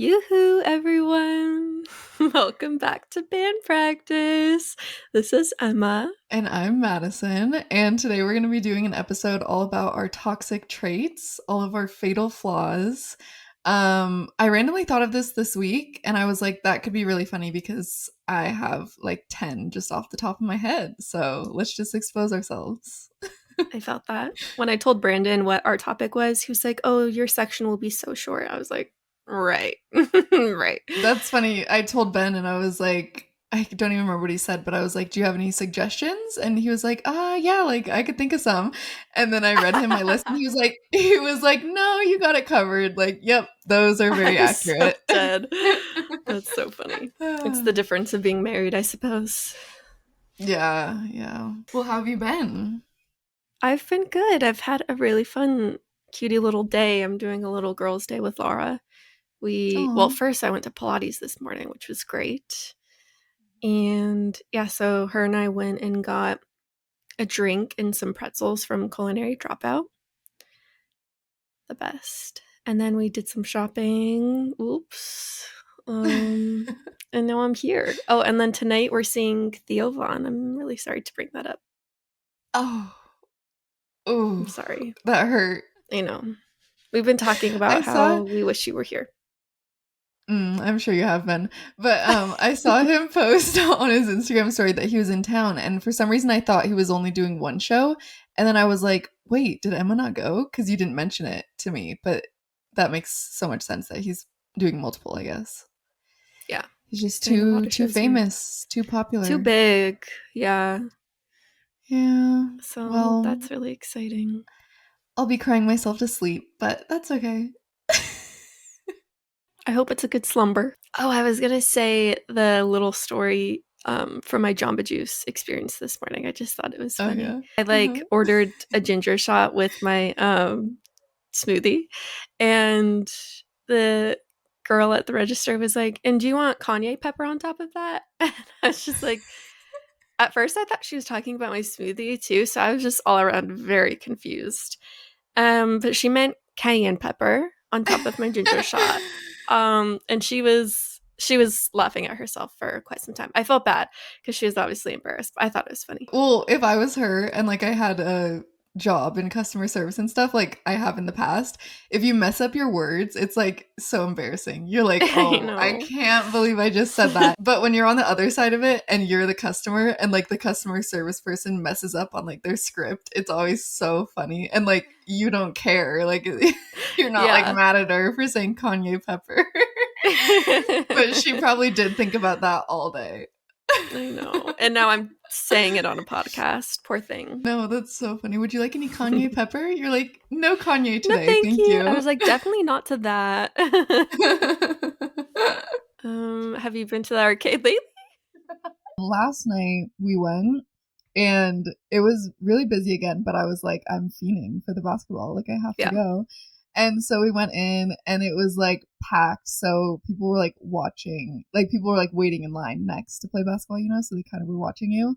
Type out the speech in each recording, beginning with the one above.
Yoo-hoo, everyone! Welcome back to band practice. This is Emma. And I'm Madison, and today we're going to be doing an episode all about our toxic traits, all of our fatal flaws. I randomly thought of this week, and I was like, that could be really funny because I have like 10 just off the top of my head. So let's just expose ourselves. I felt that. When I told Brandon what our topic was, he was like, oh, your section will be so short. I was like, right. Right. That's funny. I told Ben, and I was like, I don't even remember what he said, but I was like, do you have any suggestions? And he was like, yeah, like I could think of some. And then I read him my list, and he was like, no, you got it covered. Like, yep, those are very accurate. So dead. That's so funny. It's the difference of being married, I suppose. Yeah. Well, how have you been? I've been good. I've had a really fun, cutie little day. I'm doing a little girls' day with Laura. First I went to Pilates this morning, which was great. And yeah, so her and I went and got a drink and some pretzels from Culinary Dropout. The best. And then we did some shopping. Oops. And now I'm here. Oh, and then tonight we're seeing Theo Von. I'm really sorry to bring that up. Oh, I'm sorry. That hurt. I know. We've been talking about how we wish you were here. I'm sure you have been. But I saw him post on his Instagram story that he was in town. And for some reason, I thought he was only doing one show. And then I was like, wait, did Emma not go? Because you didn't mention it to me. But that makes so much sense that he's doing multiple, I guess. Yeah. He's just too famous, too popular. Too big. Yeah. Yeah. So that's really exciting. I'll be crying myself to sleep, but that's okay. I hope it's a good slumber. Oh, I was going to say the little story from my Jamba Juice experience this morning. I just thought it was funny. Oh, yeah. I ordered a ginger shot with my smoothie, and the girl at the register was like, and do you want Kanye pepper on top of that? And I was just like, at first I thought she was talking about my smoothie too, so I was just all around very confused. But she meant cayenne pepper on top of my ginger shot. And she was laughing at herself for quite some time. I felt bad because she was obviously embarrassed, but I thought it was funny. Well, if I was her and like I had a job in customer service and stuff like I have in the past, if you mess up your words, it's like so embarrassing. You're like, oh, I can't believe I just said that. But when you're on the other side of it and you're the customer and like the customer service person messes up on like their script, it's always so funny. And like you don't care. Like you're not like mad at her for saying Kanye pepper. But she probably did think about that all day. I know. And now I'm saying it on a podcast. Poor thing. No, that's so funny. Would you like any Kanye pepper? You're like, no Kanye today. No, thank you. I was like, definitely not to that. Have you been to the arcade lately? Last night we went and it was really busy again, but I was like, I'm fiending for the basketball. Like I have to go. And so we went in and it was like packed. So people were like watching, like people were like waiting in line next to play basketball, you know? So they kind of were watching you.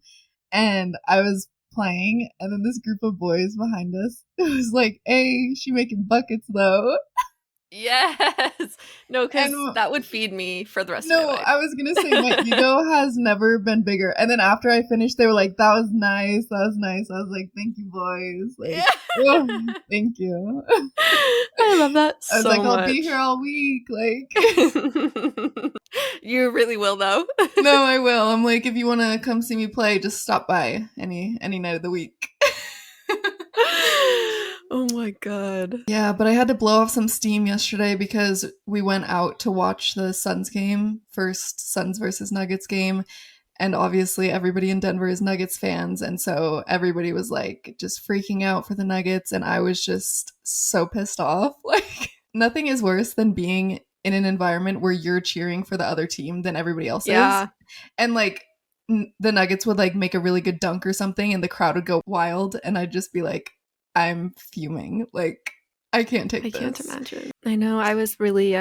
And I was playing and then this group of boys behind us, it was like, hey, she making buckets though. Yes. No, because that would feed me for the rest of my life. No, I was going to say my ego has never been bigger. And then after I finished, they were like, that was nice. That was nice. I was like, thank you, boys. Like, oh, thank you. I love that so much. I was like, I'll be here all week. Like, you really will, though. No, I will. I'm like, if you want to come see me play, just stop by any night of the week. Oh my god. Yeah, but I had to blow off some steam yesterday because we went out to watch the Suns game, first Suns versus Nuggets game, and obviously everybody in Denver is Nuggets fans, and so everybody was like just freaking out for the Nuggets, and I was just so pissed off. Like nothing is worse than being in an environment where you're cheering for the other team than everybody else is. And like the Nuggets would like make a really good dunk or something and the crowd would go wild and I'd just be like, I'm fuming. Like, I can't take this. I can't imagine. I know. I was really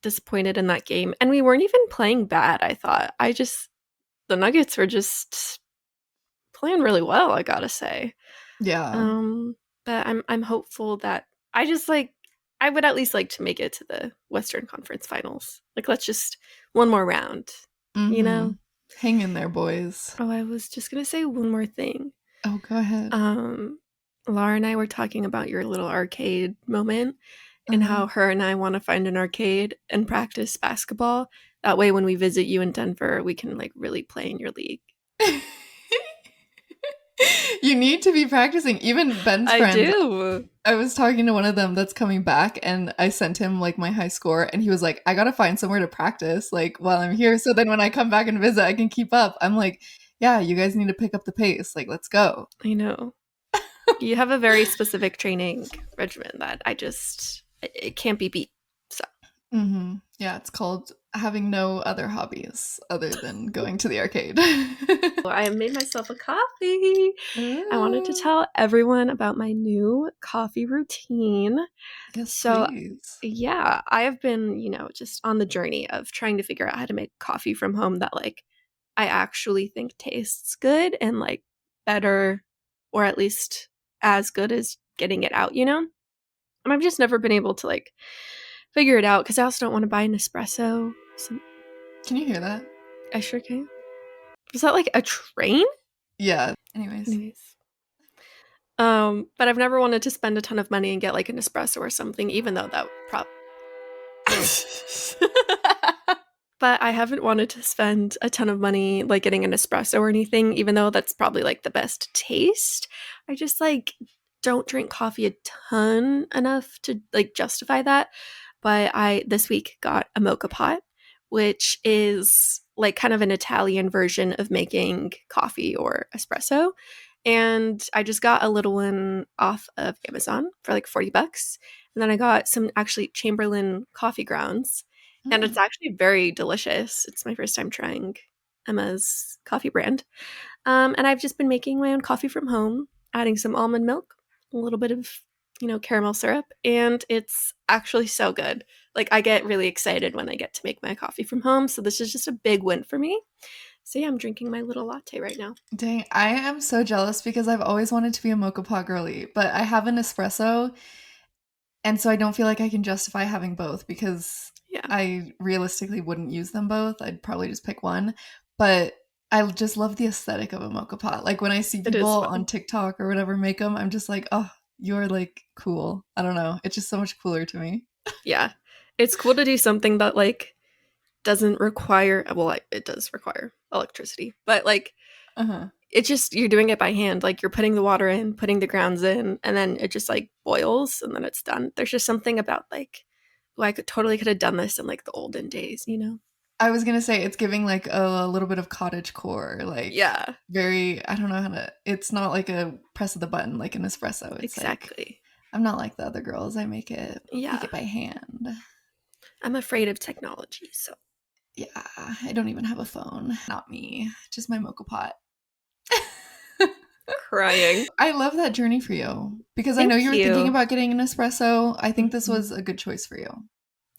disappointed in that game. And we weren't even playing bad, I thought. The Nuggets were just playing really well, I gotta say. Yeah. But I'm hopeful that I just like I would at least like to make it to the Western Conference Finals. Like, let's just one more round, you know? Hang in there, boys. Oh, I was just gonna say one more thing. Oh, go ahead. Laura and I were talking about your little arcade moment and how her and I want to find an arcade and practice basketball. That way, when we visit you in Denver, we can like really play in your league. You need to be practicing. Even Ben's I friends. do. I was talking to one of them that's coming back, and I sent him like my high score, and he was like, I gotta find somewhere to practice like while I'm here, so then when I come back and visit, I can keep up. I'm like, yeah, you guys need to pick up the pace. Like, let's go. I know. You have a very specific training regimen that it can't be beat. So. Yeah, it's called having no other hobbies other than going to the arcade. I have made myself a coffee. I wanted to tell everyone about my new coffee routine. Yes, so, please. Yeah, I have been, just on the journey of trying to figure out how to make coffee from home that, like, I actually think tastes good and, like, better, or at least as good as getting it out, And I've just never been able to, like, figure it out because I also don't want to buy an espresso. So can you hear that? I sure can. Was that like a train? Yeah. Anyways. But I've never wanted to spend a ton of money and get like an espresso or something, even though that But I haven't wanted to spend a ton of money like getting an espresso or anything, even though that's probably like the best taste. I just like don't drink coffee a ton enough to like justify that. But I this week got a mocha pot, which is like kind of an Italian version of making coffee or espresso. And I just got a little one off of Amazon for like $40. And then I got some actually Chamberlain coffee grounds. And it's actually very delicious. It's my first time trying Emma's coffee brand. And I've just been making my own coffee from home, adding some almond milk, a little bit of, caramel syrup, and it's actually so good. Like, I get really excited when I get to make my coffee from home, so this is just a big win for me. So yeah, I'm drinking my little latte right now. Dang, I am so jealous because I've always wanted to be a mocha pot girly, but I have an espresso, and so I don't feel like I can justify having both because I realistically wouldn't use them both. I'd probably just pick one, but I just love the aesthetic of a mocha pot. Like when I see people on TikTok or whatever make them, I'm just like, oh, you're like cool. I don't know. It's just so much cooler to me. Yeah. It's cool to do something that like doesn't require, well, it does require electricity, but like it's just, you're doing it by hand. Like you're putting the water in, putting the grounds in, and then it just like boils and then it's done. There's just something about like, I could have done this in like the olden days, I was gonna say it's giving like a little bit of cottage core, like very. I don't know how to. It's not like a press of the button like an espresso. It's exactly. Like, I'm not like the other girls. I make it by hand. I'm afraid of technology, so yeah, I don't even have a phone. Not me, just my mocha pot. Crying. I love that journey for you because I know you were thinking about getting an espresso. I think this was a good choice for you.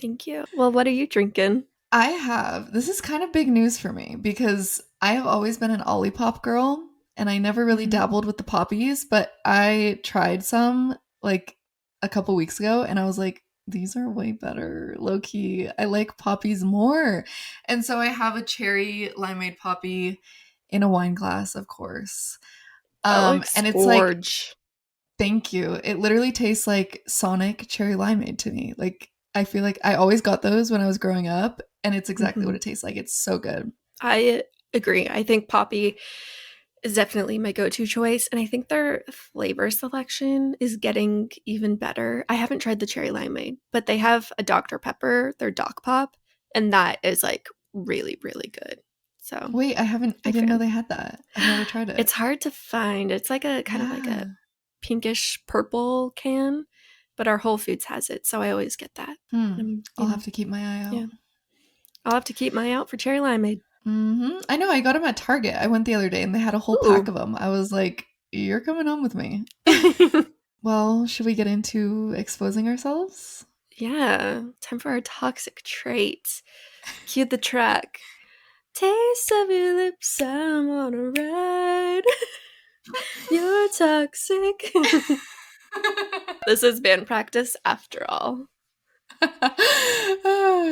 Thank you. Well, what are you drinking? This is kind of big news for me because I have always been an Olipop girl and I never really dabbled with the poppies, but I tried some like a couple weeks ago and I was like, these are way better, low key. I like poppies more. And so I have a cherry limeade poppy in a wine glass, of course. And it's like, thank you. It literally tastes like Sonic cherry limeade to me. Like, I feel like I always got those when I was growing up, and it's exactly what it tastes like. It's so good. I agree. I think Poppy is definitely my go-to choice, and I think their flavor selection is getting even better. I haven't tried the cherry limeade, but they have a Dr. Pepper, their Doc Pop, and that is like really, really good. So wait, I didn't know they had that. I've never tried it. It's hard to find. It's like a kind of like a pinkish purple can, but our Whole Foods has it, so I always get that. I'll have to keep my eye out. Yeah. I'll have to keep my eye out for cherry limeade. I know. I got them at Target. I went the other day and they had a whole pack of them. I was like, you're coming home with me. Well, should we get into exposing ourselves? Yeah. Time for our toxic traits. Cue the track. Taste of your lips, I'm on a ride. You're toxic. This is band practice after all.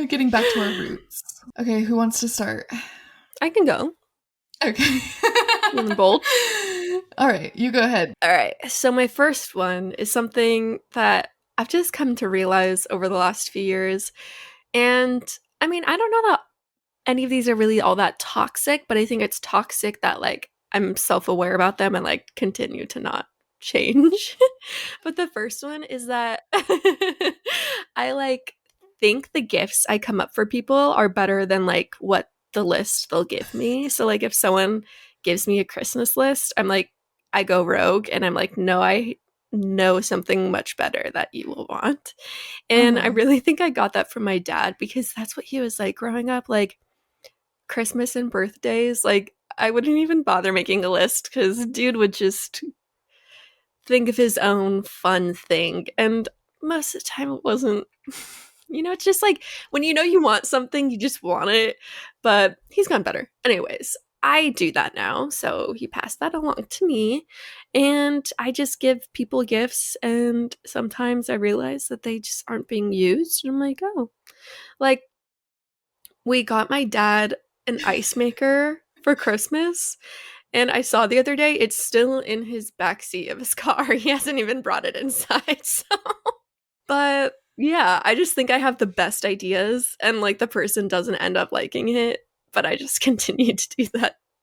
Getting back to our roots. Okay, who wants to start? I can go. Okay. Feeling bold. All right, you go ahead. All right. So my first one is something that I've just come to realize over the last few years. And I mean, I don't know that any of these are really all that toxic, but I think it's toxic that like I'm self-aware about them and like continue to not change. But the first one is that I like think the gifts I come up for people are better than like what the list they'll give me. So like if someone gives me a Christmas list, I'm like I go rogue and I'm like no, I know something much better that you will want. And I Uh-huh. really think I got that from my dad because that's what he was like growing up, like Christmas and birthdays. Like I wouldn't even bother making a list cuz dude would just think of his own fun thing. And most of the time it wasn't, it's just like when you know you want something, you just want it. But he's gone better. Anyways, I do that now. So he passed that along to me. And I just give people gifts. And sometimes I realize that they just aren't being used. And I'm like, oh, like we got my dad an ice maker for Christmas. And I saw the other day, it's still in his backseat of his car. He hasn't even brought it inside. So, but yeah, I just think I have the best ideas, and like the person doesn't end up liking it, but I just continue to do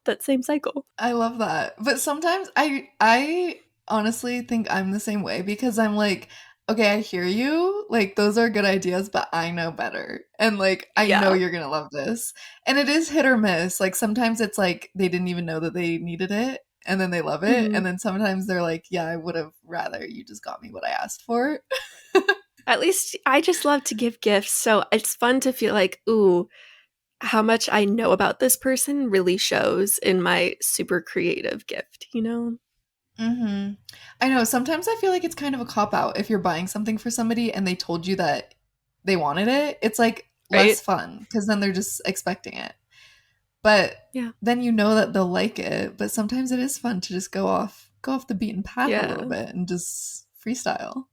that same cycle. I love that. But sometimes I honestly think I'm the same way because I'm like, okay, I hear you. Like those are good ideas, but I know better. And like I know Yeah. you're going to love this. And it is hit or miss. Like sometimes it's like they didn't even know that they needed it and then they love it. Hmm. And then sometimes they're like, yeah, I would have rather you just got me what I asked for. At least I just love to give gifts, so it's fun to feel like, ooh, how much I know about this person really shows in my super creative gift? Mhm. I know sometimes I feel like it's kind of a cop out if you're buying something for somebody and they told you that they wanted it. It's like less Right? fun because then they're just expecting it. But Yeah. then you know that they'll like it, but sometimes it is fun to just go off the beaten path a little Yeah. bit and just freestyle.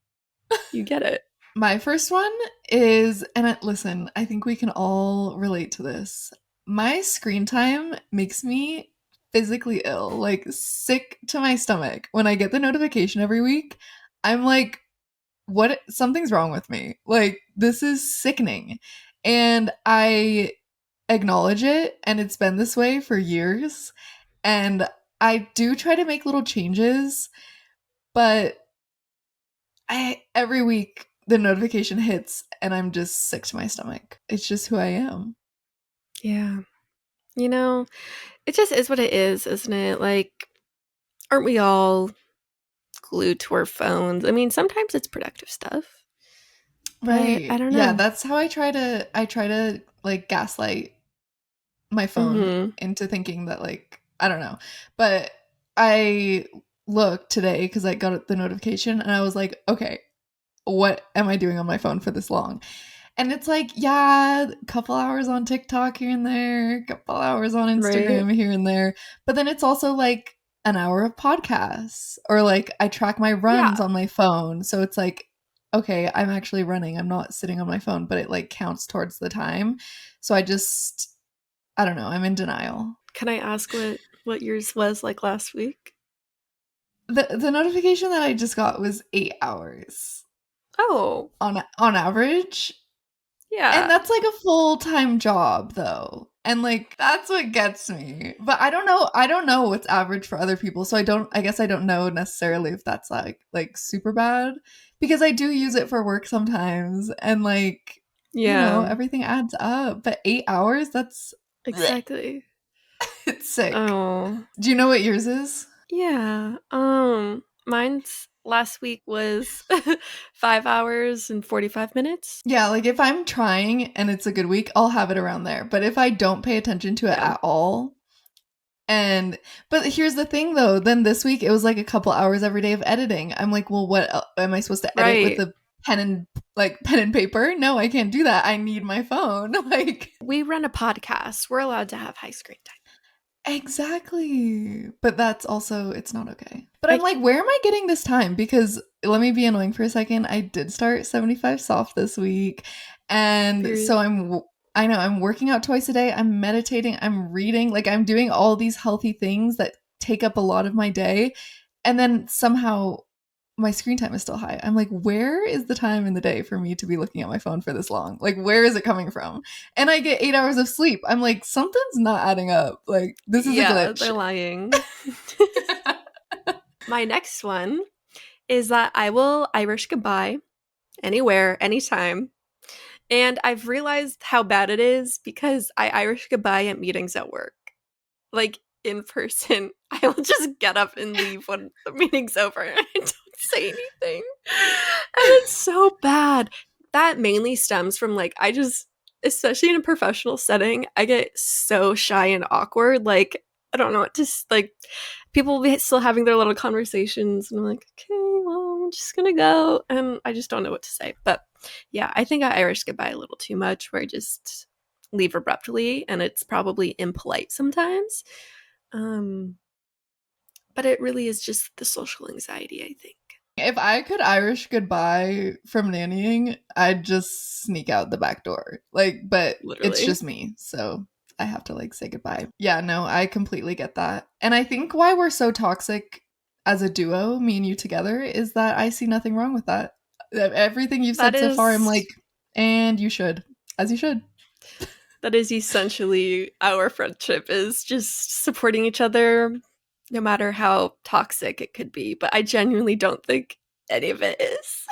You get it. My first one is, and listen, I think we can all relate to this. My screen time makes me physically ill, like sick to my stomach. When I get the notification every week, I'm like, what? Something's wrong with me. Like, this is sickening. And I acknowledge it, and it's been this way for years. And I do try to make little changes, but I every week the notification hits and I'm just sick to my stomach. It's just who I am. Yeah. You know, it just is what it is, isn't it? Like, aren't we all glued to our phones? I mean, sometimes it's productive stuff, but I Right. don't Yeah, know. that's how I try to like gaslight my phone Mhm. into thinking that like I don't know. But I looked today cuz I got the notification and I was like, "Okay, what am I doing on my phone for this long?" And it's like, yeah, a couple hours on TikTok here and there, a couple hours on Right? Instagram here and there. But then it's also like an hour of podcasts or like I track my runs Yeah. on my phone. So it's like, okay, I'm actually running. I'm not sitting on my phone, but it like counts towards the time. So I don't know, I'm in denial. Can I ask what yours was like last week? The notification that I just got was 8 hours Oh, on average. And yeah. that's like a full-time job though. And like that's what gets me. But I don't know what's average for other people. So I guess I don't know necessarily if that's like super bad because I do use it for work sometimes and like Yeah. everything adds up. But 8 hours that's bleh, Exactly. it's sick. Oh. Do you know what yours is? Yeah. Mine's last week was 5 hours and 45 minutes. Yeah, like if I'm trying and it's a good week, I'll have it around there. But if I don't pay attention to it Yeah. at all, and but here's the thing though, then this week it was like a couple hours every day of editing. I'm like, well, am I supposed to edit with Right. a pen and paper? No, I can't do that. I need my phone. Like We run a podcast. We're allowed to have high screen time. Exactly. But that's also, it's not okay. But I'm I like, where am I getting this time? Because let me be annoying for a second. I did start 75 soft this week. And so period. I know I'm working out twice a day. I'm meditating. I'm reading. Like I'm doing all these healthy things that take up a lot of my day. And then somehow my screen time is still high. I'm like, where is the time in the day for me to be looking at my phone for this long? Like, where is it coming from? And I get 8 hours of sleep. I'm like, something's not adding up. Like, this is a Yeah, glitch. they're lying. My next one is that I will Irish goodbye anywhere, anytime. And I've realized how bad it is because I Irish goodbye at meetings at work. Like in person, I will just get up and leave when the meeting's over and I don't say anything. And it's so bad. That mainly stems from like, I just, especially in a professional setting, I get so shy and awkward. Like, I don't know what to, like, people will be still having their little conversations and I'm like, okay, well, I'm just gonna go. And I just don't know what to say. But yeah, I think I Irish goodbye a little too much where I just leave abruptly and it's probably impolite sometimes. Um, but it really is just the social anxiety, I think. If I could Irish goodbye from nannying, I'd just sneak out the back door. Like, but it's Literally. just me. So I have to like say goodbye. Yeah, no, I completely get that. And I think why we're so toxic as a duo, me and you together, is that I see nothing wrong with that. Everything you've That said so far, I'm is like, and you should, as you should. that is essentially our friendship is just supporting each other no matter how toxic it could be. But I genuinely don't think any of it is.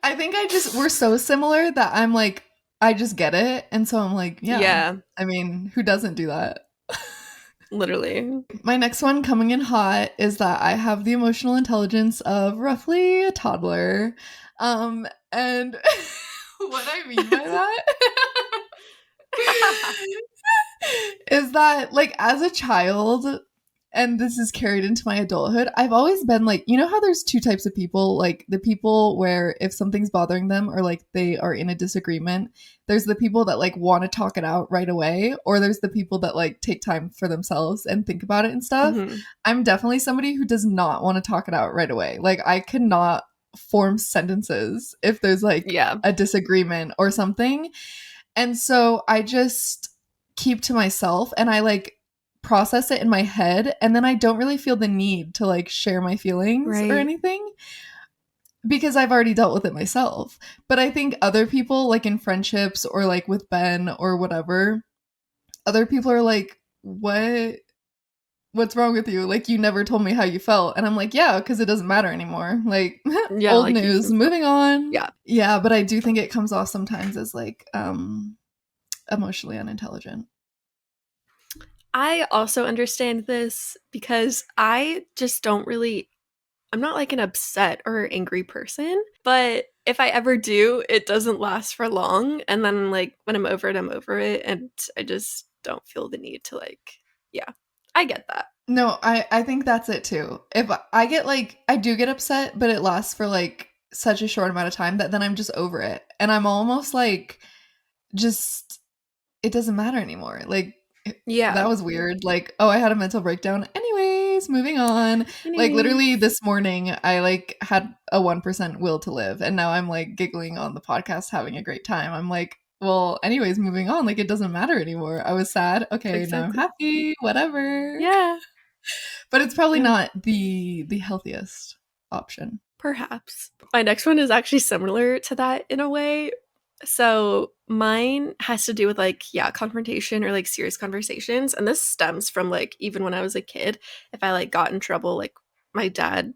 I think we're so similar that I'm like, I just get it. And so I'm like, yeah, Yeah, I mean, who doesn't do that? literally. My next one coming in hot is that I have the emotional intelligence of roughly a toddler. And what I mean by that is that, like, as a child, and this is carried into my adulthood, I've always been like, you know how there's two types of people, like the people where if something's bothering them or like they are in a disagreement, there's the people that like want to talk it out right away, or there's the people that like take time for themselves and think about it and stuff. Hmm. I'm definitely somebody who does not want to talk it out right away. Like I cannot form sentences if there's like Yeah, a disagreement or something. And so I just keep to myself and I like process it in my head and then I don't really feel the need to like share my feelings or right. anything because I've already dealt with it myself. But I think other people like in friendships or like with Ben or whatever, other people are like, what's wrong with you? Like you never told me how you felt. And I'm like, yeah, because it doesn't matter anymore. Like Yeah, old like you've news, moved on. moving on. Yeah. Yeah, but I do think it comes off sometimes as like emotionally unintelligent. I also understand this because I just don't really I'm not like an upset or angry person, but if I ever do, it doesn't last for long. And then, like, when I'm over it, I'm over it. And I just don't feel the need to, like, yeah, I get that. No, I think that's it too. If I get like I do get upset, but it lasts for like such a short amount of time that then I'm just over it. And I'm almost like just it doesn't matter anymore. Like that Yeah. was weird. Like, oh, I had a mental breakdown. Anyways, moving on. Like literally Anyways, this morning I like had a 1% will to live and now I'm like giggling on the podcast having a great time. I'm like, well, anyways, moving on. Like it doesn't matter anymore. I was sad. Okay, now I'm exactly. happy. Whatever. Yeah. But it's probably Yeah. not the healthiest option. Perhaps. My next one is actually similar to that in a way. So mine has to do with like, yeah, confrontation or like serious conversations. And this stems from like even when I was a kid, if I like got in trouble, like my dad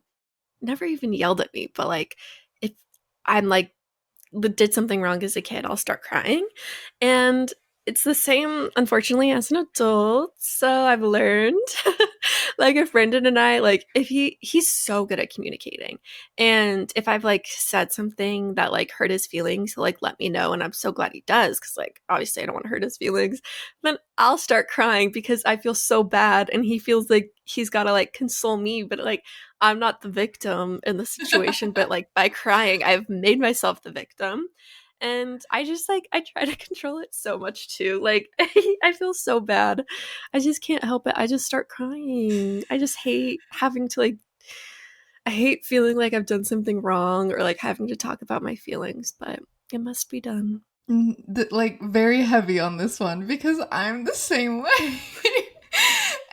never even yelled at me, but like if I'm like did something wrong as a kid, I'll start crying. And it's the same, unfortunately, as an adult. So I've learned, like, if Brendan and I, like, if he's so good at communicating, and if I've like said something that like hurt his feelings, he'll like let me know, and I'm so glad he does, because like obviously I don't want to hurt his feelings. Then I'll start crying because I feel so bad, and he feels like he's got to like console me, but like I'm not the victim in the situation, but like by crying, I've made myself the victim. And I just like I try to control it so much too. Like I feel so bad. I just can't help it. I just start crying. I just hate having to like I hate feeling like I've done something wrong or like having to talk about my feelings, but it must be done. Like very heavy on this one because I'm the same way.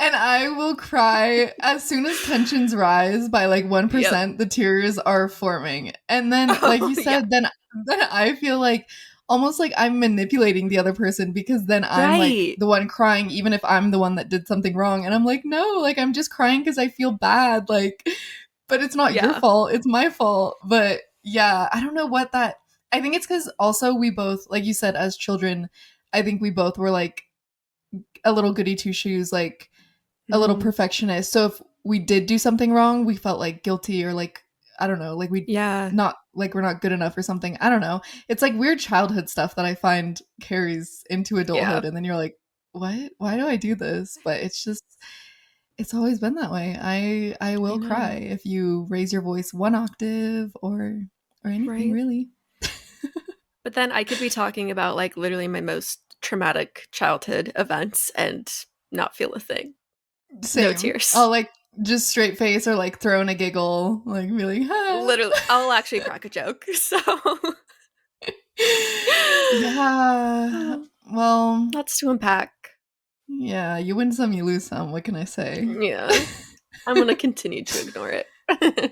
And I will cry as soon as tensions rise by like Yep. 1%, the tears are forming. And then like Oh you yeah. said, then I feel like almost like I'm manipulating the other person because then I'm like Right. the one crying even if I'm the one that did something wrong. And I'm like, no, like I'm just crying because I feel bad. Like, but it's not your Yeah. fault, it's my fault. But yeah, I don't know what that, I think it's because also we both, like you said, as children, I think we both were like a little goody two shoes, like a little Mhm. perfectionist. So if we did do something wrong, we felt like guilty or like, I don't know, like we Yeah. not like we're not good enough or something. I don't know. It's like weird childhood stuff that I find carries into Yeah. adulthood. And then you're like, what? Why do I do this? But it's just, it's always been that way. I I will cry know. if you raise your voice one octave or anything Right. really. But then I could be talking about like literally my most traumatic childhood events and not feel a thing. No Same. tears. I'll like just straight face or like throw in a giggle, like be like, ah. Literally, I'll actually crack a joke. So, Yeah. oh, Well, lots to unpack. yeah, you win some, you lose some. What can I say? Yeah, I'm gonna continue to ignore it.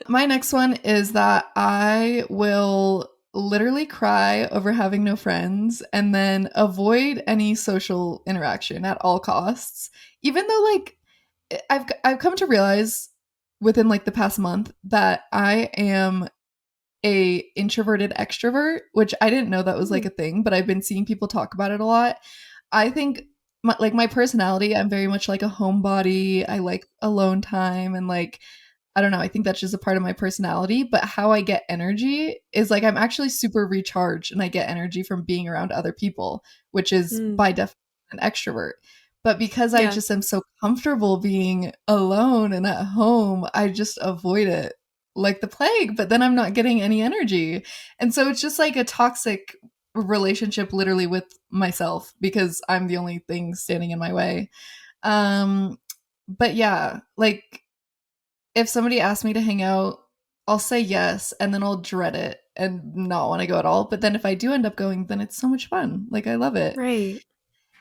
My next one is that I will literally cry over having no friends and then avoid any social interaction at all costs. Even though like I've come to realize within like the past month that I am a introverted extrovert, which I didn't know that was like Mm, a thing, but I've been seeing people talk about it a lot. I think my personality, I'm very much like a homebody. I like alone time and like I don't know, I think that's just a part of my personality, but how I get energy is like I'm actually super recharged and I get energy from being around other people, which is mm, by definition an extrovert. But because I yeah, just am so comfortable being alone and at home, I just avoid it like the plague, but then I'm not getting any energy. And so it's just like a toxic relationship literally with myself because I'm the only thing standing in my way. Um but yeah, like if somebody asks me to hang out, I'll say yes and then I'll dread it and not want to go at all. But then if I do end up going, then it's so much fun. Like I love it. right.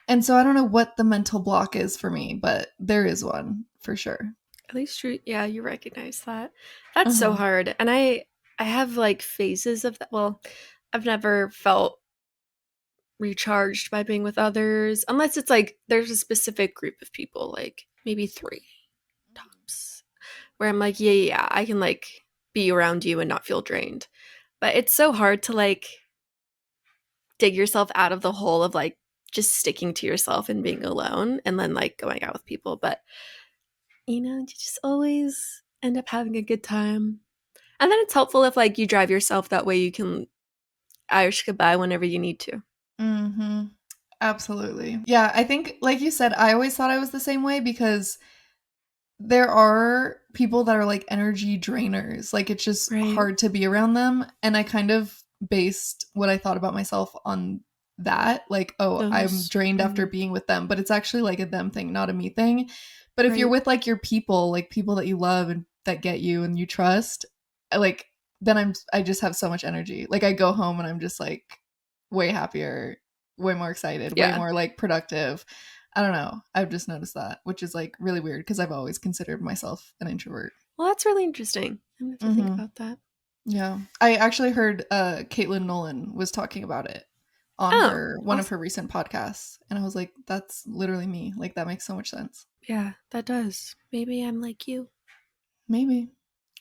And so I don't know what the mental block is for me, but there is one for sure. At least you, yeah, you recognize that. That's so Uh-huh. hard, and I have like phases of that. Well, I've never felt recharged by being with others, unless it's like there's a specific group of people, like maybe three tops, where I'm like, yeah, yeah, yeah, I can like be around you and not feel drained. But it's so hard to like dig yourself out of the hole of like just sticking to yourself and being alone and then like going out with people. But you just always end up having a good time. And then it's helpful if like you drive yourself that way you can Irish goodbye whenever you need to. Mhm. Absolutely. Yeah, I think like you said, I always thought I was the same way because there are people that are like energy drainers. Like it's just Right. hard to be around them. And I kind of based what I thought about myself on that. Like, oh, I'm Those drained after being with them, but it's actually like a them thing, not a me thing. But if you're right. with like your people, like people that you love and that get you and you trust, like then I just have so much energy. Like I go home and I'm just like way happier, way more excited, way Yeah. more like productive. I don't know. I've just noticed that, which is like really weird because I've always considered myself an introvert. Well, that's really interesting. I'm gonna have to think Hmm. about that. Yeah, I actually heard Caitlin Nolan was talking about it on Oh, her one of her awesome. recent podcasts, and I was like, that's literally me. Like that makes so much sense. Yeah, that does. Maybe I'm like you. Maybe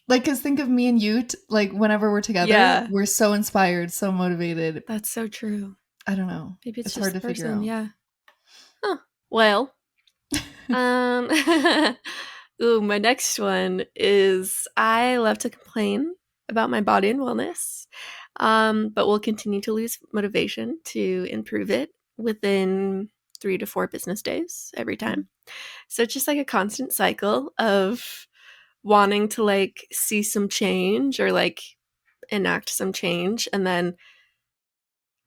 like because think of me and you like whenever we're together, Yeah, we're so inspired, so motivated. that's so true. I don't know. Maybe it's It's just hard the to figure person. out. Yeah. Huh. Well, um, ooh, my next one is I love to complain about my body and wellness, but will continue to lose motivation to improve it within 3 to 4 business days every time. So it's just like a constant cycle of wanting to like see some change or like enact some change, and then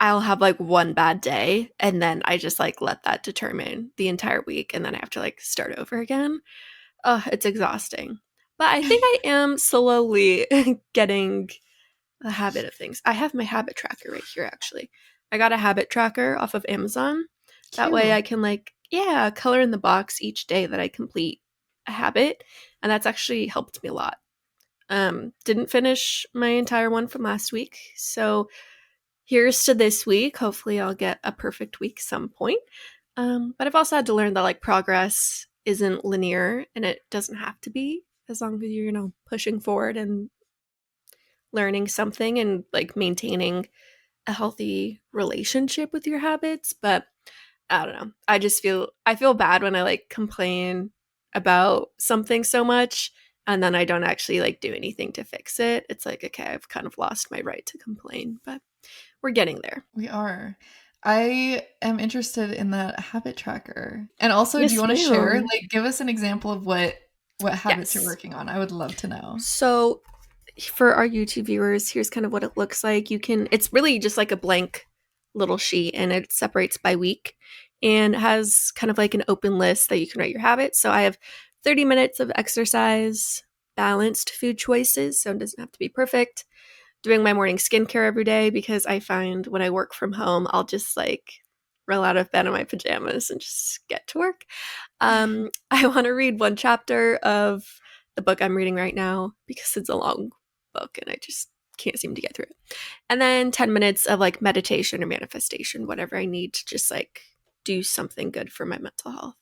I'll have like one bad day and then I just like let that determine the entire week and then I have to like start over again. Oh, it's exhausting. But I think I am slowly getting the habit of things. I have my habit tracker right here actually. I got a habit tracker off of Amazon. That way Cute. I can like, yeah, color in the box each day that I complete a habit. And that's actually helped me a lot. Didn't finish my entire one from last week. So here's to this week. Hopefully I'll get a perfect week some point. But I've also had to learn that like progress isn't linear and it doesn't have to be as long as you're, pushing forward and learning something and like maintaining a healthy relationship with your habits. But I don't know. I feel bad when I like complain about something so much and then I don't actually like do anything to fix it. It's like, okay, I've kind of lost my right to complain, but we're getting there. We are. I am interested in that habit tracker. And also, do you Yes, want to share? ma'am. Like, give us an example of what habits you're Yes. working on. I would love to know. So for our YouTube viewers, here's kind of what it looks like. It's really just like a blank little sheet and it separates by week and has kind of like an open list that you can write your habits. So I have 30 minutes of exercise, balanced food choices, so it doesn't have to be perfect. Doing my morning skincare every day because I find when I work from home, I'll just like roll out of bed in my pajamas and just get to work. I want to read one chapter of the book I'm reading right now because it's a long book and I just can't seem to get through it. And then 10 minutes of like meditation or manifestation, whatever I need to just like do something good for my mental health.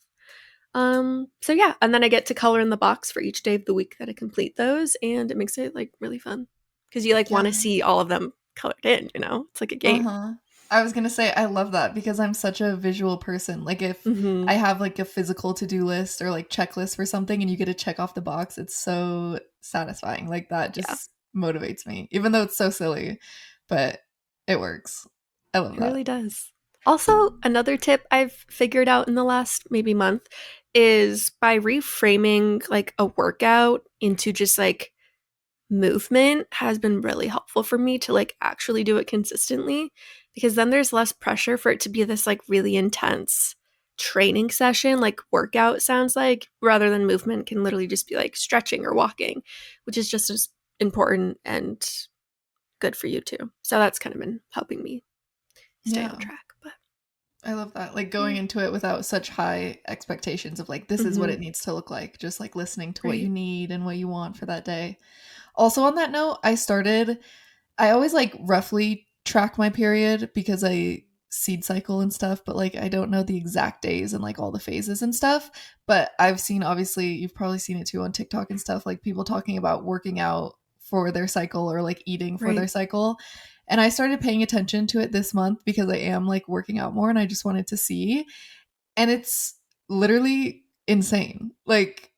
So yeah, and then I get to color in the box for each day of the week that I complete those, and it makes it like really fun because you like want to Yeah. see all of them colored in, It's like a game. Uh-huh. I was gonna say I love that because I'm such a visual person. Like if Mm-hmm. I have like a physical to-do list or like checklist for something and you get to check off the box, it's so satisfying. Like that Yeah, just motivates me. Even though it's so silly, but it works. I love it that. really does. Also, another tip I've figured out in the last maybe month is by reframing like a workout into just like movement has been really helpful for me to like actually do it consistently because then there's less pressure for it to be this like really intense training session like workout sounds like rather than movement can literally just be like stretching or walking, which is just as important and good for you too. So that's kind of been helping me stay on Yeah. track. But I love that. Like going yeah. into it without such high expectations of like this is what Mm-hmm. it needs to look like. Just like listening to what you Right. need and what you want for that day. Also on that note, I always like roughly track my period because I seed cycle and stuff, but like I don't know the exact days and like all the phases and stuff. But I've seen, obviously, you've probably seen it too on TikTok and stuff, like people talking about working out for their cycle or like eating for their Right. cycle. And I started paying attention to it this month because I am like working out more and I just wanted to see. And it's literally insane. Like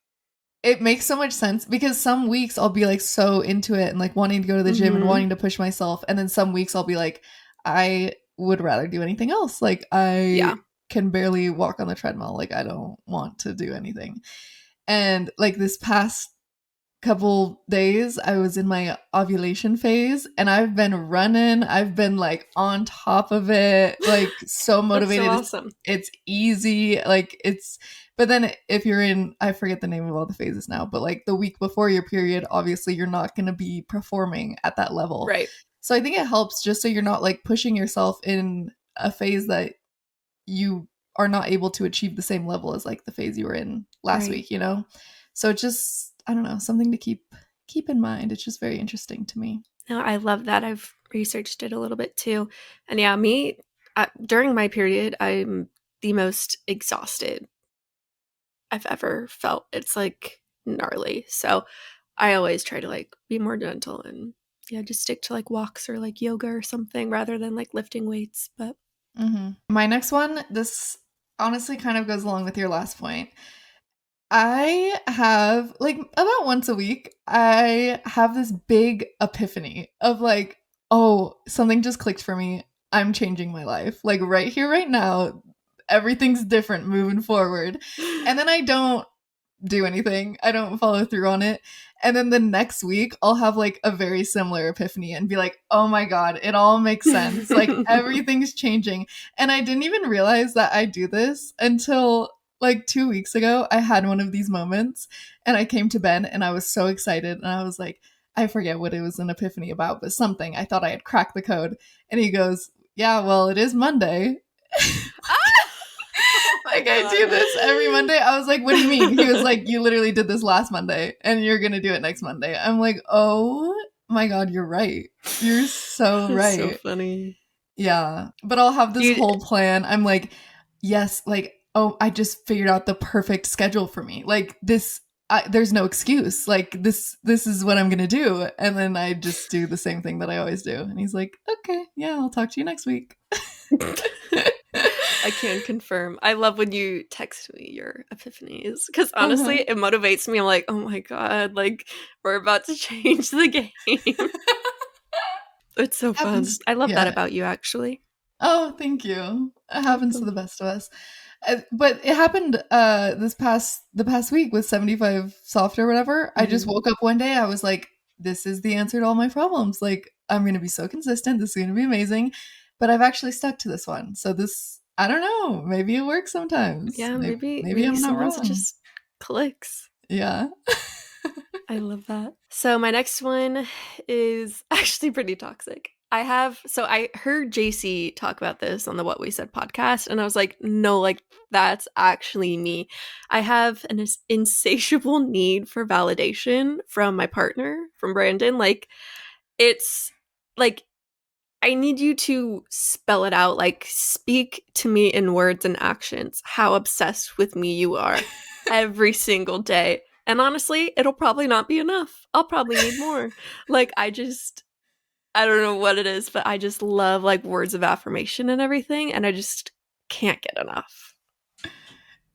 it makes so much sense because some weeks I'll be like so into it and like wanting to go to the gym and Mm-hmm. wanting to push myself. And then some weeks I'll be like, I would rather do anything else. Like Yeah. I can barely walk on the treadmill. Like I don't want to do anything. And like this past couple days I was in my ovulation phase and I've been running. I've been like on top of it, like so That's so motivated. awesome. It's easy. Like it's but then if you're in I forget the name of all the phases now, but like the week before your period, obviously you're not going to be performing at that level. Right. So I think it helps just so you're not like pushing yourself in a phase that you are not able to achieve the same level as like the phase you were in last Right. week. So it's just I don't know, something to keep in mind. It's just very interesting to me. No, I love that. I've researched it a little bit too. And yeah, me, during my period, I'm the most exhausted I've ever felt. It's like gnarly. So I always try to like be more gentle and yeah, just stick to like walks or like yoga or something rather than like lifting weights. But My next one, this honestly kind of goes along with your last point. I have like about once a week, I have this big epiphany of like, oh, something just clicked for me. I'm changing my life. Like right here, right now, everything's different moving forward. And then I don't do anything. I don't follow through on it. And then the next week, I'll have like a very similar epiphany and be like, oh my God, it all makes sense. Like everything's changing. And I didn't even realize that I do this until like 2 weeks ago. I had one of these moments and I came to Ben and I was so excited. And I was like, I forget what it was an epiphany about, but something. I thought I had cracked the code. And he goes, yeah, well, it is Monday. Like I do this every Monday. I was like, what do you mean? He was like, you literally did this last Monday and you're going to do it next Monday. I'm like, oh my God, you're right. You're so That's right. so funny. Yeah. But I'll have this whole plan. I'm like, yes, like, oh, I just figured out the perfect schedule for me. Like this, there's no excuse. Like this is what I'm going to do. And then I just do the same thing that I always do. And he's like, okay, yeah, I'll talk to you next week. I can confirm. I love when you text me your epiphanies because honestly, it motivates me. I'm like, oh my God, like we're about to change the game. It's so fun. I love that about you, actually. Oh, thank you. It happens to the best of us. But it happened the past week with 75 soft or whatever. I just woke up one day. I was like, this is the answer to all my problems. Like, I'm going to be so consistent. This is going to be amazing. But I've actually stuck to this one. So this, I don't know. Maybe it works sometimes. Yeah, maybe I'm not wrong. It just clicks. Yeah. I love that. So my next one is actually pretty toxic. I heard JC talk about this on the What We Said podcast, and I was like, no, like that's actually me. I have an insatiable need for validation from my partner, from Brandon. Like, it's like, I need you to spell it out, like speak to me in words and actions, how obsessed with me you are every single day. And honestly, it'll probably not be enough. I'll probably need more. Like, I don't know what it is, but I just love like words of affirmation and everything. And I just can't get enough.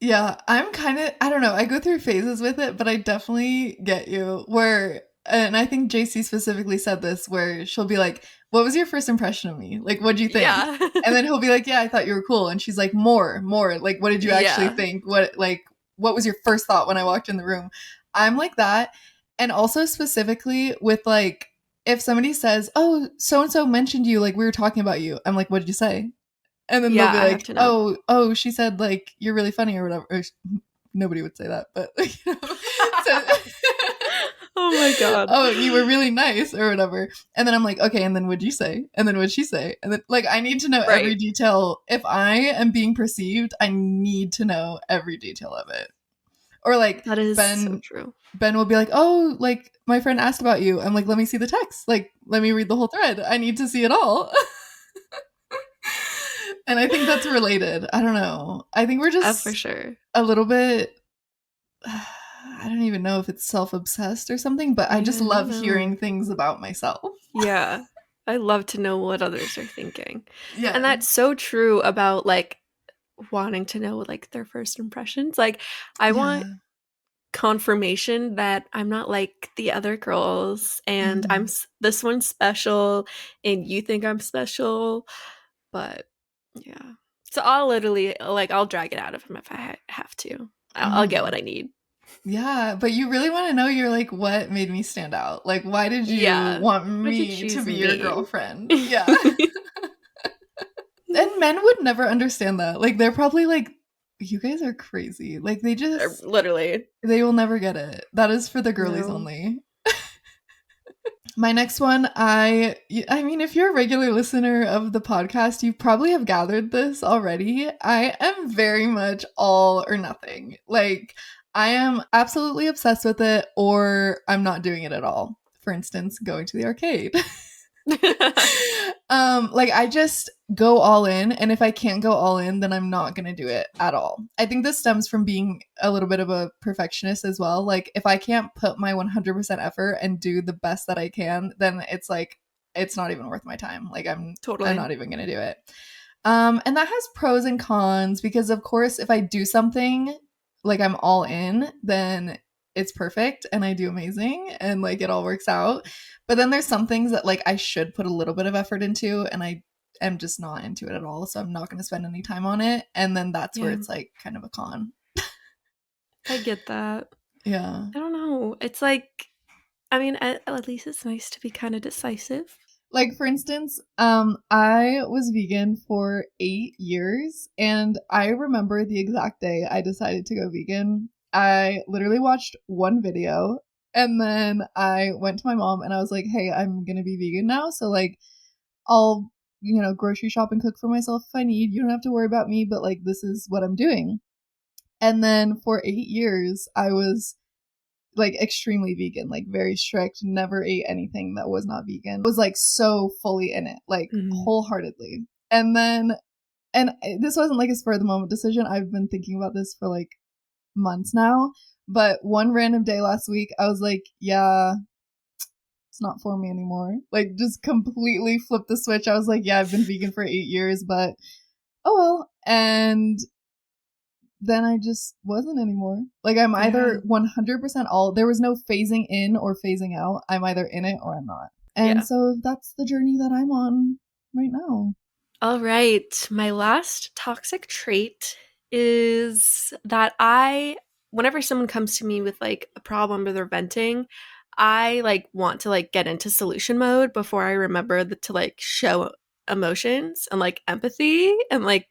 Yeah, I'm kind of, I don't know, I go through phases with it, but I definitely get you where, and I think JC specifically said this, where she'll be like, what was your first impression of me? Like, what'd you think? Yeah. And then he'll be like, yeah, I thought you were cool. And she's like, more. Like, what did you actually think? What was your first thought when I walked in the room? I'm like that. And also specifically with like, if somebody says, oh, so-and-so mentioned you, like we were talking about you. I'm like, what did you say? And then they'll be like, oh, she said like you're really funny or whatever. Or, nobody would say that, but you know, oh my God. Oh, you were really nice or whatever. And then I'm like, okay, and then what'd you say? And then what'd she say? And then like I need to know every detail. If I am being perceived, I need to know every detail of it. Or like that is so true. Ben will be like, oh, like my friend asked about you. I'm like, let me see the text. Like, let me read the whole thread. I need to see it all. And I think that's related. I don't know. I think we're just for sure a little bit, I don't even know if it's self-obsessed or something, but I just love hearing things about myself. Yeah. I love to know what others are thinking. Yeah. And that's so true about like wanting to know like their first impressions. Like I want confirmation that I'm not like the other girls and this one's special and you think I'm special. But yeah. So I'll literally like I'll drag it out of him if I have to. I'll get what I need. Yeah, but you really want to know you're like, what made me stand out? Like, why did you want me to be your girlfriend? Yeah. And men would never understand that. Like, they're probably like, you guys are crazy. Like, they just literally, they will never get it. That is for the girlies only. My next one, I mean, if you're a regular listener of the podcast, you probably have gathered this already. I am very much all or nothing. Like, I am absolutely obsessed with it, or I'm not doing it at all. For instance, going to the arcade. Like I just go all in, and if I can't go all in, then I'm not gonna do it at all. I think this stems from being a little bit of a perfectionist as well. Like if I can't put my 100% effort and do the best that I can, then it's like it's not even worth my time. Like I'm not even gonna do it. And that has pros and cons because of course if I do something like I'm all in, then it's perfect and I do amazing and like it all works out. But then there's some things that like I should put a little bit of effort into and I am just not into it at all. So I'm not going to spend any time on it. And then that's where it's like kind of a con. I get that. Yeah. I don't know. It's like, I mean, at least it's nice to be kind of decisive. Like, for instance, I was vegan for 8 years, and I remember the exact day I decided to go vegan. I literally watched one video, and then I went to my mom and I was like, hey, I'm gonna be vegan now, so like, I'll, grocery shop and cook for myself if I need. You don't have to worry about me, but like, this is what I'm doing. And then for 8 years, I was like extremely vegan, like very strict, never ate anything that was not vegan. Was like so fully in it, like wholeheartedly. And then, and this wasn't like a spur of the moment decision. I've been thinking about this for like months now. But one random day last week, I was like, yeah, it's not for me anymore. Like, just completely flipped the switch. I was like, yeah, I've been vegan for 8 years, but oh well. And then I just wasn't anymore. Like, I'm either 100% all, there was no phasing in or phasing out. I'm either in it or I'm not. And so that's the journey that I'm on right now. All right. My last toxic trait is that whenever someone comes to me with like a problem or they're venting, I like want to like get into solution mode before I remember to like show emotions and like empathy and like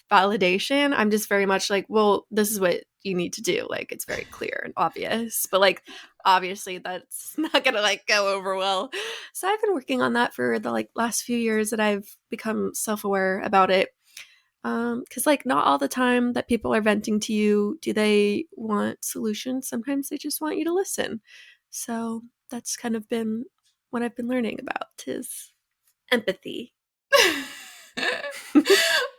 validation. I'm just very much like, well, this is what you need to do. Like, it's very clear and obvious, but like, obviously that's not gonna like go over well. So I've been working on that for the like last few years that I've become self-aware about it. Because like not all the time that people are venting to you do they want solutions. Sometimes they just want you to listen. So that's kind of been what I've been learning about is empathy.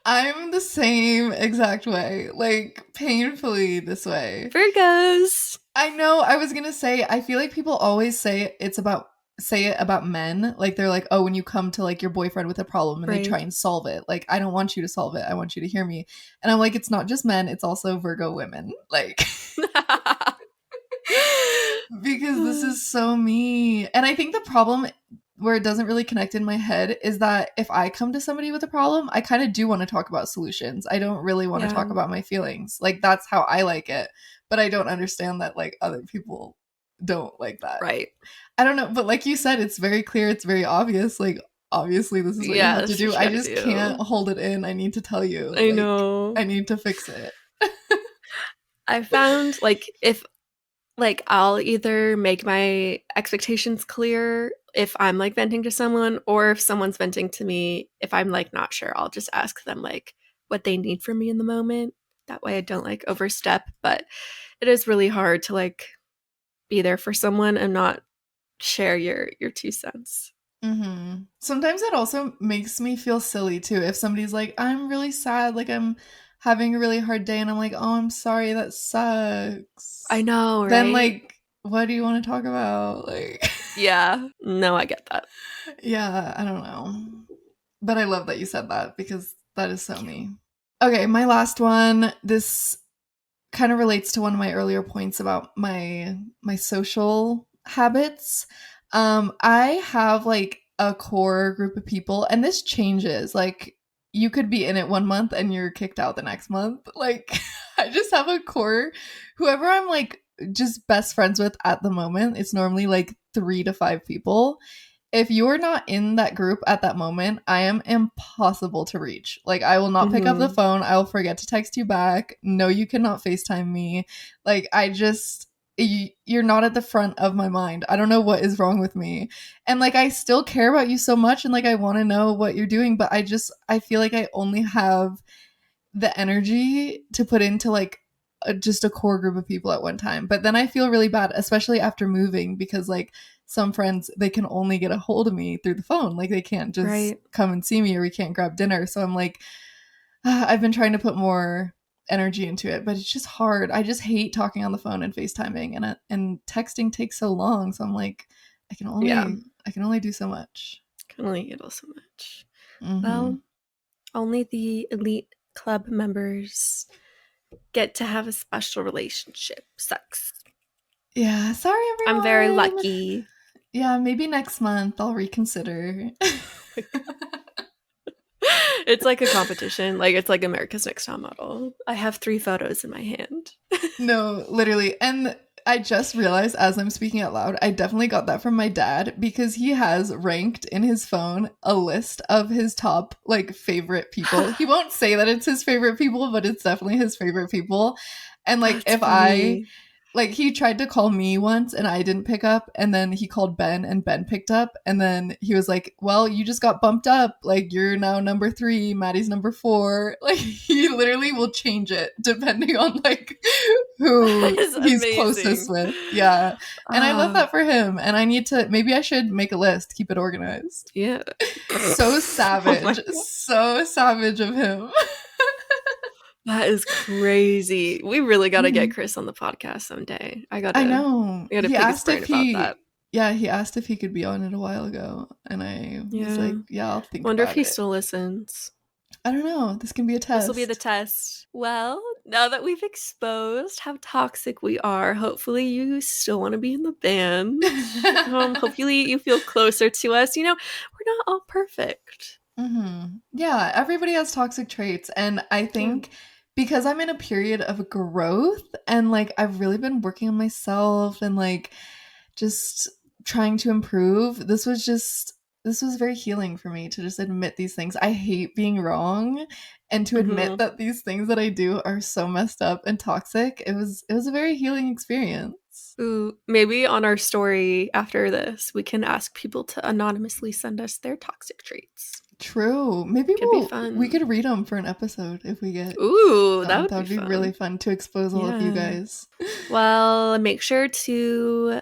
I'm the same exact way, like painfully this way. Virgos. I know. I was gonna say, I feel like people always say it about men. Like they're like, oh, when you come to like your boyfriend with a problem and they try and solve it, like I don't want you to solve it. I want you to hear me. And I'm like, it's not just men, it's also Virgo women. Like because this is so me. And I think the problem where it doesn't really connect in my head is that if I come to somebody with a problem, I kind of do want to talk about solutions. I don't really want to talk about my feelings. Like that's how I like it. But I don't understand that like other people don't like that. Right. I don't know, but like you said, it's very clear, it's very obvious. Like obviously this is what you have to do. I just can't hold it in. I need to tell you. I know. I need to fix it. I found like if like I'll either make my expectations clear if I'm like venting to someone, or if someone's venting to me, if I'm like not sure, I'll just ask them like what they need from me in the moment. That way I don't like overstep, but it is really hard to like be there for someone and not share your 2 cents. Mm-hmm. Sometimes it also makes me feel silly too. If somebody's like, I'm really sad, like I'm having a really hard day, and I'm like, oh, I'm sorry, that sucks. I know, right? Then like, what do you want to talk about? Like, yeah, no, I get that. Yeah, I don't know. But I love that you said that because that is so me. Okay, my last one. This kind of relates to one of my earlier points about my social habits. I have like a core group of people, and this changes. Like you could be in it one month and you're kicked out the next month. Like I just have a core, whoever I'm like just best friends with at the moment. It's normally like 3 to 5 people. If you're not in that group at that moment, I am impossible to reach. Like, I will not pick up the phone. I will forget to text you back. No, you cannot FaceTime me. Like, you're not at the front of my mind. I don't know what is wrong with me. And like, I still care about you so much and like, I want to know what you're doing, but I feel like I only have the energy to put into like just a core group of people at one time. But then I feel really bad, especially after moving, because like some friends, they can only get a hold of me through the phone. Like they can't just come and see me, or we can't grab dinner. So I'm like, I've been trying to put more energy into it, but it's just hard. I just hate talking on the phone and FaceTiming, and texting takes so long. So I'm like, I can only do so much. Can only handle so much. Well, only the elite club members get to have a special relationship. Sucks. Yeah, sorry everyone. I'm very lucky. Yeah, maybe next month I'll reconsider. It's like a competition. Like it's like America's Next Top Model. I have 3 photos in my hand. No, literally. And I just realized as I'm speaking out loud, I definitely got that from my dad because he has ranked in his phone a list of his top like favorite people. He won't say that it's his favorite people, but it's definitely his favorite people. And like That's if I funny. like he tried to call me once and I didn't pick up and then he called Ben and Ben picked up and then he was like, "Well, you just got bumped up. Like you're now number 3, Maddie's number 4." Like he literally will change it depending on like That who is he's closest amazing. with. Yeah. And I love Ah, that for him and I need to maybe I should make a list, keep it organized. yeah. So Oh my savage. god. So savage of him. That is crazy. We really gotta get Mhm. Chris on the podcast someday. I know. I gotta He pick his asked brain if about that. he asked if he could be on it a while ago. And I was Yeah. like, yeah, I'll think Wonder if about he it. still listens. I don't know. This can be a This will be the test. test. Well, now that we've exposed how toxic we are, hopefully you still want to be in the band. Hopefully you feel closer to us. We're not all perfect. Yeah, everybody has toxic traits. And I Yeah. think because I'm in a period of growth and like I've really been working on myself and like just trying to improve, this was very healing for me to just admit these things. I hate being wrong and to admit Hmm. that these things that I do are so messed up and toxic. It was a very healing experience. Ooh, maybe on our story after this, we can ask people to anonymously send us their toxic traits. True. Maybe Could be we fun. could read them for an episode if we get Ooh, that some. would That be would be really fun. fun to expose all of you Yeah. guys. Well, make sure to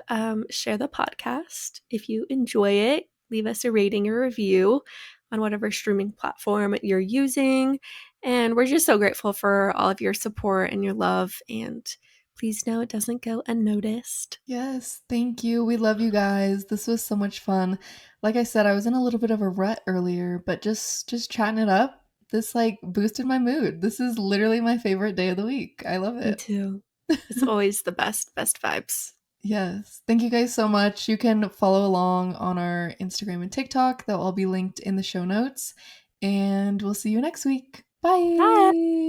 share the podcast if you enjoy it. Leave us a rating or review on whatever streaming platform you're using. And we're just so grateful for all of your support and your love. And please know it doesn't go unnoticed. Yes, thank you. We love you guys. This was so much fun. Like I said, I was in a little bit of a rut earlier, but just chatting it up, this like boosted my mood. This is literally my favorite day of the week. I love Me it. too. It's always the best vibes. Yes. Thank you guys so much. You can follow along on our Instagram and TikTok. They'll all be linked in the show notes. And we'll see you next week. Bye. Bye.